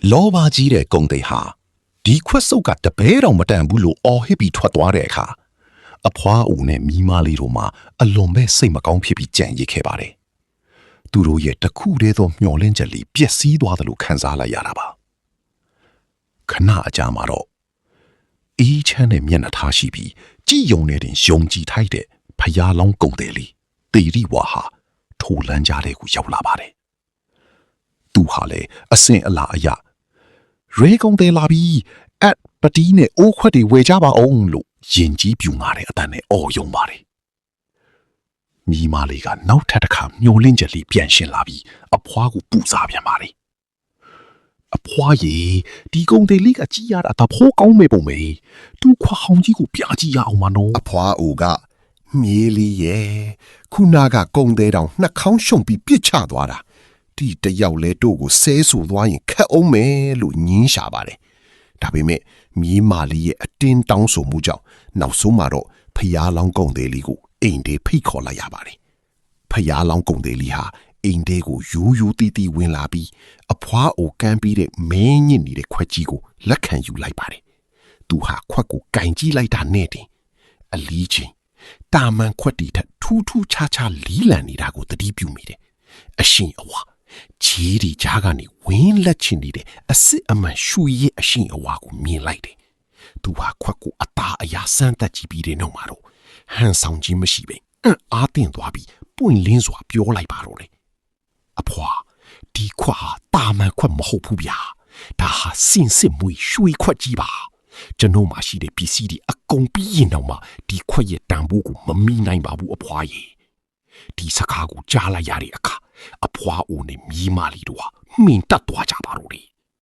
လောဘကြီးတဲ့ကုန်တွေဟာဒီခွက်စုပ်ကတပဲတော်မတန်ဘူးလို့အော်ဟစ်ပြီးထွက်သွားတဲ့အခါအဖွားဦးနဲ့မိမလေးတို့မှအလွန်ပဲစိတ်မကောင်းဖြစ်ပြီးကြံ့ရစ်ခဲ့ပါတယ်။သူတို့ရဲ့တခုတည်းသောမျှော်လင့်ချက်လေးပျက်စီးသွားတယ်လို့ခံစားလိုက်ရတာပါ။ခဏအကြာမှာတော့အေးချမ်းတဲ့မျက်နှာထားရှိပြီးကြည်ယုံနေတဲ့ယုံကြည်ထိုက်တဲ့ဖျားလောင်းကုန်တယ်လေးတေရီဝါဟာထိုလန်းကြားတဲ့ကိုရောက်လာပါတယ်။သူဟာလေအစင်အလာအယရေကုန်တယ်လာပြီးအက်ပတီးနဲ့အိုးခွက်တွေဝေကြပါအောင်လို့ရင်ကြီးပြူငါတဲ့အတန်နဲ့အော်ယုံပါတယ်။မိမလေးကနောက်ထပ်တစ်ခါမျောလင့်ချက်လေးပြန်ရှင်းလာပြီးအဖွားကိုပူစားပြန်ပါတယ်။အဖွားရေဒီကုန်တယ်လေးကကြည်ရတာတဖိုးကောင်းမေပုံမေသူခွာဟောင်းကြီးကိုပြကြည့်ရအောင်မနော် အဖွားအိုကမြေးလေးရဲ့ခုနာကကုံသေးတောင်နှက်ခေါင်းရှုံပြီးပြစ်ချသွားတာဒီတယောက်လဲတို့ကိုဆဲဆူသွားရင်ခက်အောင်မယ်လို့ညင်းရှာပါတယ်ဒါပေမဲ့မြေးမလေးရဲ့အတင်းတောင်းဆိုမှုကြောင့်နောက်ဆုံးမှာတော့ဖျားလောင်းကုံသေးလေးကိုအိမ်ထဲဖိတ်ခေါ်လိုက်ရပါတယ်ဖျားလောင်းကုံသေးလေးဟာအိမ်ထဲကိုယူယူတီတီဝင်လာပြီးအဖွားအိုကမ်းပြီးတဲ့မင်းညစ်နေတဲ့ခွက်ကြီးကိုလက်ခံယူလိုက်ပါတယ်သူဟာခွက်ကိုကင်ကြီးလိုက်တာနဲ့တင်အလီးချင်းတာမန်ခွက်တီထက်ထူးထူးခြားခြားလီးလံနေတာကိုသတိပြုမိတယ်အရှင်အဝါဂျီဒီကြားကနေဝင်းလက်ချင်နေတဲ့အစစ်အမှန်ရှူရည်အရှင်အဝါကိုမြင်လိုက်တယ်သူဟာခွက်ကိုအသားအရာစမ်းသက်ကြည့်ပြီးတဲ့နောက်မှာတော့ဟန်ဆောင်ခြင်းမရှိပဲအားတင်သွားပြီးပွင့်လင်းစွာပြောလိုက်ပါတော့တယ်အဖွာဒီခွက်ဟာတာမန်ခွက်မဟုတ်ဘူးဗျာဒါဟာစင်စစ်မွေရွှေခွက်ကြီးပါကျွန်တော်မှရှိတဲ့ပစ္စည်းတွေအကုန်ပြီးရင်တော့မှဒီခွက်ရဲ့တန်ဖိုးကိုမမီနိုင်ပါဘူးအဖွာရေဒီစကားကိုကြားလိုက်ရတဲ့အခါအဖွာအိုနဲ့မြီးမလီတို့ဟာမင်းတက်သွားကြပါတော့တယ်